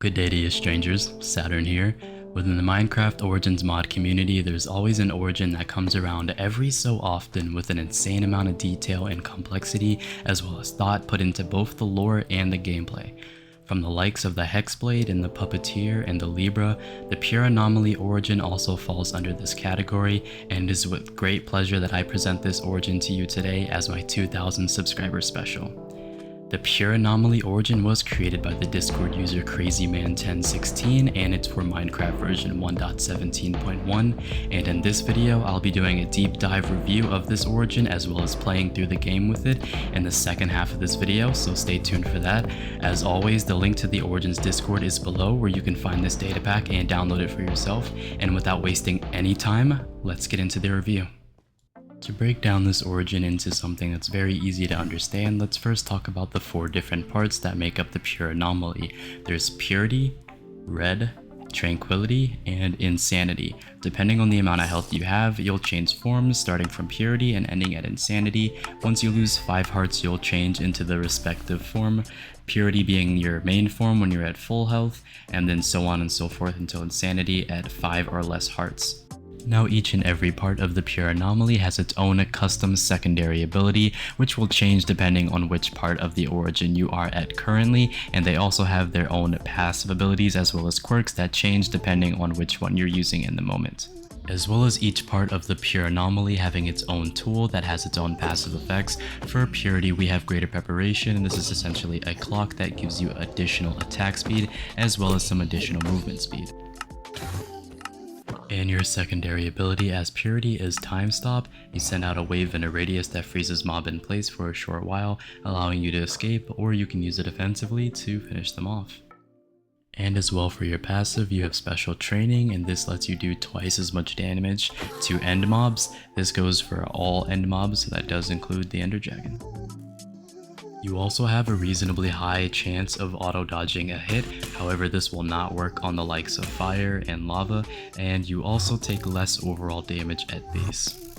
Good day to you strangers, Saturn here. Within the Minecraft Origins mod community, there's always an origin that comes around every so often with an insane amount of detail and complexity, as well as thought put into both the lore and the gameplay. From the likes of the Hexblade and the Puppeteer and the Libra, the Pure Anomaly origin also falls under this category, and it is with great pleasure that I present this origin to you today as my 2000 subscriber special. The Pure Anomaly origin was created by the Discord user CrazyMan1016 and it's for Minecraft version 1.17.1, and in this video I'll be doing a deep dive review of this origin as well as playing through the game with it in the second half of this video, so stay tuned for that. As always, the link to the Origins Discord is below where you can find this data pack and download it for yourself, and without wasting any time, let's get into the review. To break down this origin into something that's very easy to understand, let's first talk about the 4 different parts that make up the Pure Anomaly. There's Purity, Red, Tranquility, and Insanity. Depending on the amount of health you have, you'll change forms starting from Purity and ending at Insanity. Once you lose 5 hearts, you'll change into the respective form, Purity being your main form when you're at full health, and then so on and so forth until Insanity at 5 or less hearts. Now each and every part of the Pure Anomaly has its own custom secondary ability, which will change depending on which part of the origin you are at currently, and they also have their own passive abilities as well as quirks that change depending on which one you're using in the moment. As well as each part of the Pure Anomaly having its own tool that has its own passive effects. For Purity, we have Greater Preparation, and this is essentially a clock that gives you additional attack speed as well as some additional movement speed. And your secondary ability as Purity is Time Stop. You send out a wave in a radius that freezes mob in place for a short while, allowing you to escape, or you can use it offensively to finish them off. And as well for your passive, you have Special Training, and this lets you do twice as much damage to end mobs. This goes for all end mobs, so that does include the Ender Dragon. You also have a reasonably high chance of auto-dodging a hit, however this will not work on the likes of fire and lava, and you also take less overall damage at base.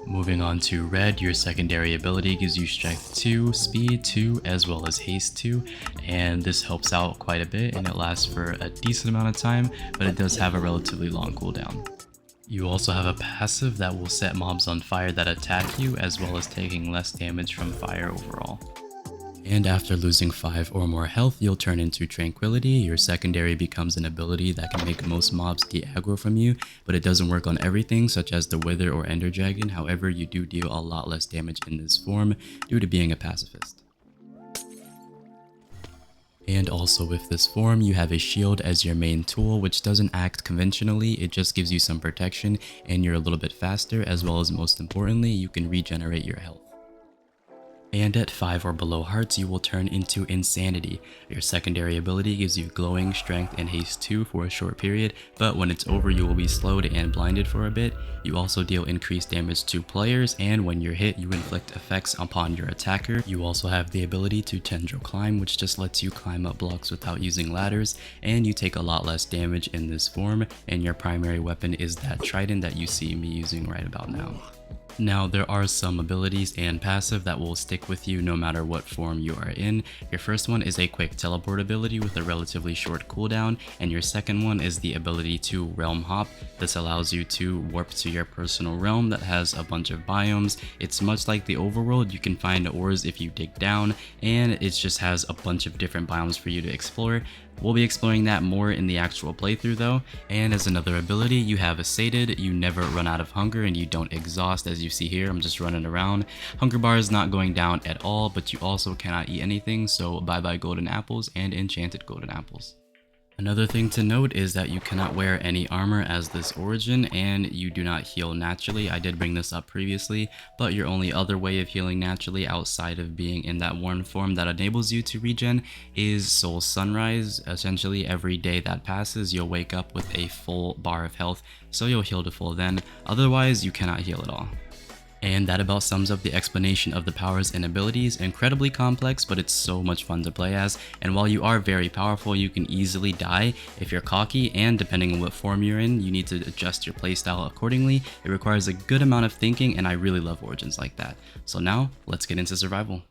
Moving on to Red, your secondary ability gives you Strength 2, Speed 2, as well as Haste 2, and this helps out quite a bit and it lasts for a decent amount of time, but it does have a relatively long cooldown. You also have a passive that will set mobs on fire that attack you, as well as taking less damage from fire overall. And after losing 5 or more health, you'll turn into Tranquility. Your secondary becomes an ability that can make most mobs de-aggro from you, but it doesn't work on everything such as the Wither or Ender Dragon. However, you do deal a lot less damage in this form due to being a pacifist. And also with this form, you have a shield as your main tool, which doesn't act conventionally, it just gives you some protection and you're a little bit faster, as well as most importantly, you can regenerate your health. And at 5 or below hearts, you will turn into Insanity. Your secondary ability gives you Glowing, Strength, and Haste 2 for a short period, but when it's over you will be slowed and blinded for a bit. You also deal increased damage to players, and when you're hit you inflict effects upon your attacker. You also have the ability to Tendril Climb, which just lets you climb up blocks without using ladders, and you take a lot less damage in this form, and your primary weapon is that trident that you see me using right about now. Now there are some abilities and passive that will stick with you no matter what form you are in. Your first one is a quick teleport ability with a relatively short cooldown, and your second one is the ability to realm hop. This allows you to warp to your personal realm that has a bunch of biomes. It's much like the overworld, you can find ores if you dig down, and it just has a bunch of different biomes for you to explore. We'll be exploring that more in the actual playthrough though. And as another ability, you have a Sated. You never run out of hunger and you don't exhaust. As you see here, I'm just running around. Hunger bar is not going down at all, but you also cannot eat anything, so bye bye golden apples and enchanted golden apples. Another thing to note is that you cannot wear any armor as this origin, and you do not heal naturally. I did bring this up previously, but your only other way of healing naturally outside of being in that worn form that enables you to regen is Soul Sunrise. Essentially every day that passes you'll wake up with a full bar of health, so you'll heal to full then. Otherwise you cannot heal at all. And that about sums up the explanation of the powers and abilities. Incredibly complex, but it's so much fun to play as, and while you are very powerful, you can easily die if you're cocky, and depending on what form you're in, you need to adjust your playstyle accordingly. It requires a good amount of thinking, and I really love origins like that. So now, let's get into survival.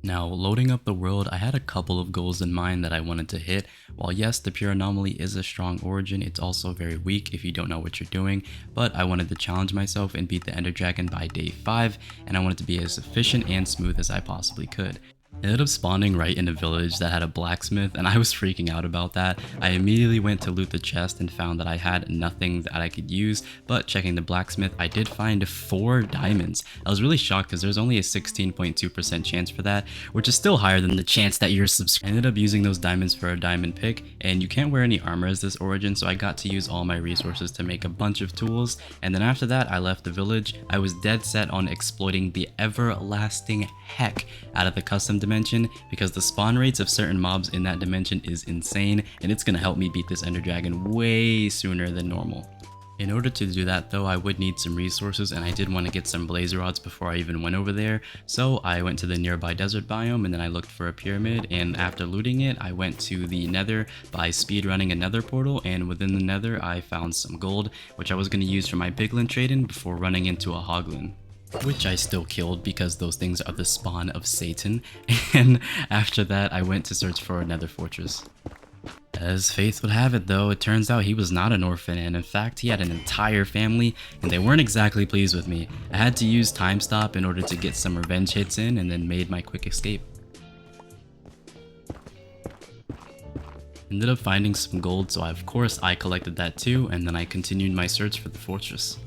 Now, loading up the world, I had a couple of goals in mind that I wanted to hit. While yes, the pure anomaly is a strong origin, it's also very weak if you don't know what you're doing, but I wanted to challenge myself and beat the Ender Dragon by day 5, and I wanted to be as efficient and smooth as I possibly could. I ended up spawning right in a village that had a blacksmith, and I was freaking out about that. I immediately went to loot the chest and found that I had nothing that I could use, but checking the blacksmith, I did find 4 diamonds. I was really shocked because there's only a 16.2% chance for that, which is still higher than the chance that you're subscribed. I ended up using those diamonds for a diamond pick, and you can't wear any armor as this origin, so I got to use all my resources to make a bunch of tools, and then after that I left the village. I was dead set on exploiting the everlasting heck out of the custom dimension because the spawn rates of certain mobs in that dimension is insane, and it's gonna help me beat this Ender Dragon way sooner than normal. In order to do that though, I would need some resources, and I did want to get some blaze rods before I even went over there. So I went to the nearby desert biome, and then I looked for a pyramid, and after looting it, I went to the nether by speedrunning a nether portal, and within the nether I found some gold, which I was going to use for my piglin trading before running into a hoglin, which I still killed because those things are the spawn of Satan. And after that I went to search for another fortress. As fate would have it though, it turns out he was not an orphan, and in fact he had an entire family, and they weren't exactly pleased with me. I had to use time stop in order to get some revenge hits in, and then made my quick escape. Ended up finding some gold, so of course I collected that too, and then I continued my search for the fortress.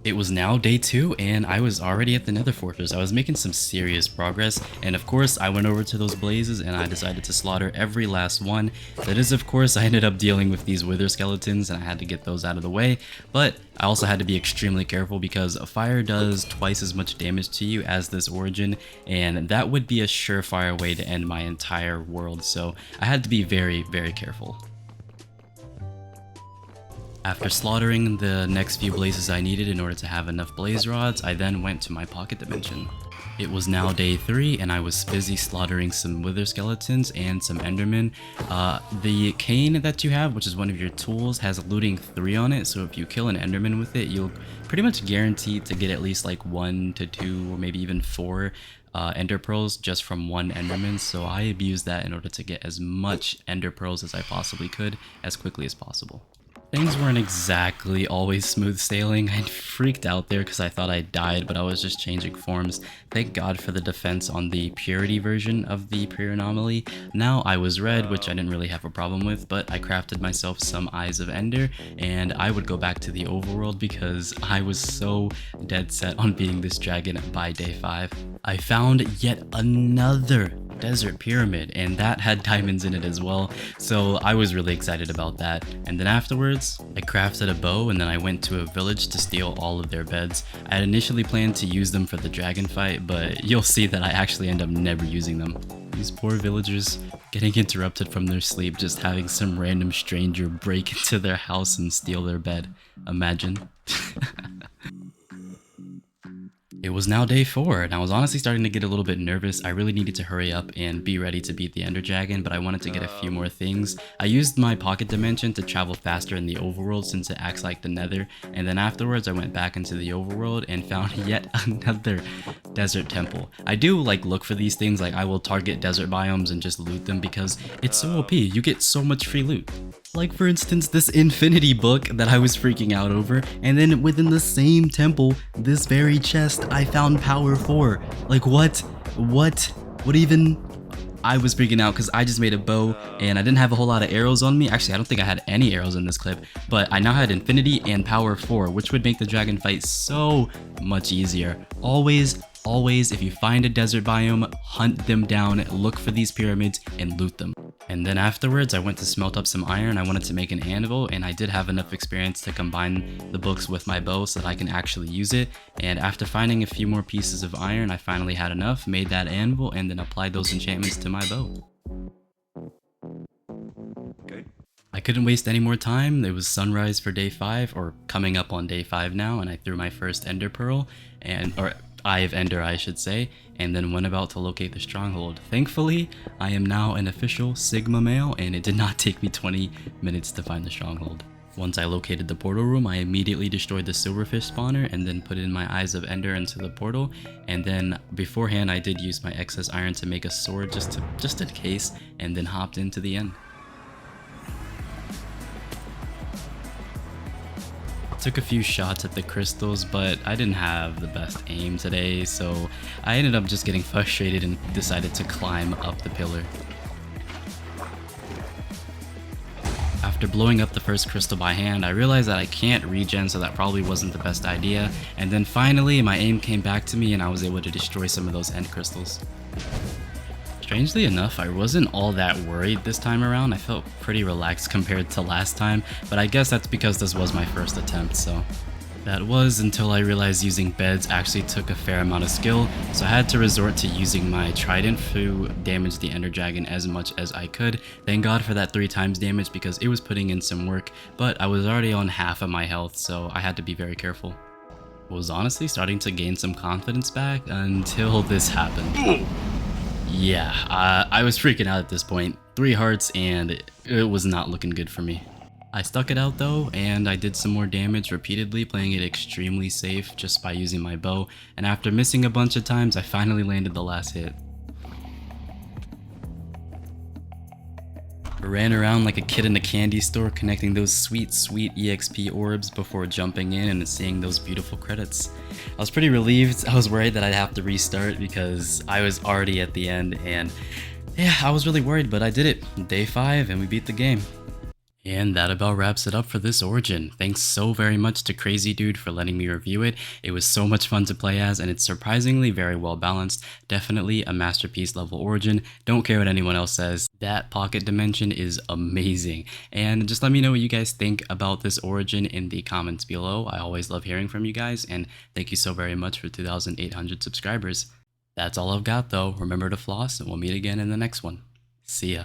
It was now day 2 and I was already at the nether fortress. I was making some serious progress, and of course I went over to those blazes and I decided to slaughter every last one. That is, of course, I ended up dealing with these wither skeletons and I had to get those out of the way, but I also had to be extremely careful because fire does twice as much damage to you as this origin, and that would be a surefire way to end my entire world, so I had to be very, very careful. After slaughtering the next few blazes I needed in order to have enough blaze rods, I then went to my pocket dimension. It was now day 3 and I was busy slaughtering some wither skeletons and some endermen. The cane that you have, which is one of your tools, has looting 3 on it, so if you kill an enderman with it, you'll pretty much guaranteed to get at least like 1 to 2 or maybe even 4 ender pearls just from one enderman, so I abused that in order to get as much ender pearls as I possibly could as quickly as possible. Things weren't exactly always smooth sailing. I freaked out there because I thought I died, but I was just changing forms. Thank God for the defense on the purity version of the pure anomaly. Now I was red, which I didn't really have a problem with, but I crafted myself some eyes of ender, and I would go back to the overworld because I was so dead set on beating this dragon by day 5. I found yet another desert pyramid, and that had diamonds in it as well, so I was really excited about that. And then afterwards I crafted a bow, and then I went to a village to steal all of their beds. I had initially planned to use them for the dragon fight, but you'll see that I actually end up never using them. These poor villagers getting interrupted from their sleep, just having some random stranger break into their house and steal their bed. Imagine. It was now day 4, and I was honestly starting to get a little bit nervous. I really needed to hurry up and be ready to beat the Ender Dragon, but I wanted to get a few more things. I used my pocket dimension to travel faster in the overworld since it acts like the nether, and then afterwards I went back into the overworld and found yet another desert temple. I do look for these things, I will target desert biomes and just loot them because it's so OP, you get so much free loot. Like for instance this infinity book that I was freaking out over, and then within the same temple, this very chest, I found power 4. Like what even? I was freaking out because I just made a bow and I didn't have a whole lot of arrows on me. Actually, I don't think I had any arrows in this clip, but I now had infinity and power 4, which would make the dragon fight so much easier. Always, if you find a desert biome, hunt them down, look for these pyramids, and loot them. And then afterwards, I went to smelt up some iron. I wanted to make an anvil, and I did have enough experience to combine the books with my bow so that I can actually use it. And after finding a few more pieces of iron, I finally had enough, made that anvil, and then applied those enchantments to my bow. Okay. I couldn't waste any more time. It was sunrise for day 5, or coming up on day 5 now, and I threw my first ender pearl, or Eye of Ender I should say, and then went about to locate the stronghold. Thankfully, I am now an official Sigma male, and it did not take me 20 minutes to find the stronghold. Once I located the portal room, I immediately destroyed the silverfish spawner and then put in my Eyes of Ender into the portal. And then beforehand, I did use my excess iron to make a sword just in case, and then hopped into the end. Took a few shots at the crystals, but I didn't have the best aim today, so I ended up just getting frustrated and decided to climb up the pillar. After blowing up the first crystal by hand, I realized that I can't regen, so that probably wasn't the best idea, and then finally my aim came back to me and I was able to destroy some of those end crystals. Strangely enough, I wasn't all that worried this time around. I felt pretty relaxed compared to last time, but I guess that's because this was my first attempt, so. That was until I realized using beds actually took a fair amount of skill, so I had to resort to using my trident to damage the ender dragon as much as I could. Thank God for that 3 times damage because it was putting in some work, but I was already on half of my health, so I had to be very careful. I was honestly starting to gain some confidence back until this happened. Yeah, I was freaking out at this point. 3 hearts and it was not looking good for me. I stuck it out though, and I did some more damage repeatedly, playing it extremely safe just by using my bow, and after missing a bunch of times, I finally landed the last hit. I ran around like a kid in a candy store connecting those sweet EXP orbs before jumping in and seeing those beautiful credits. I was pretty relieved. I was worried that I'd have to restart because I was already at the end, and yeah, I was really worried, but I did it. Day 5 and we beat the game. And that about wraps it up for this origin. Thanks so very much to Crazy Dude for letting me review it. It was so much fun to play as, and it's surprisingly very well balanced. Definitely a masterpiece level origin. Don't care what anyone else says. That pocket dimension is amazing. And just let me know what you guys think about this origin in the comments below. I always love hearing from you guys, and thank you so very much for 2,800 subscribers. That's all I've got though. Remember to floss, and we'll meet again in the next one. See ya.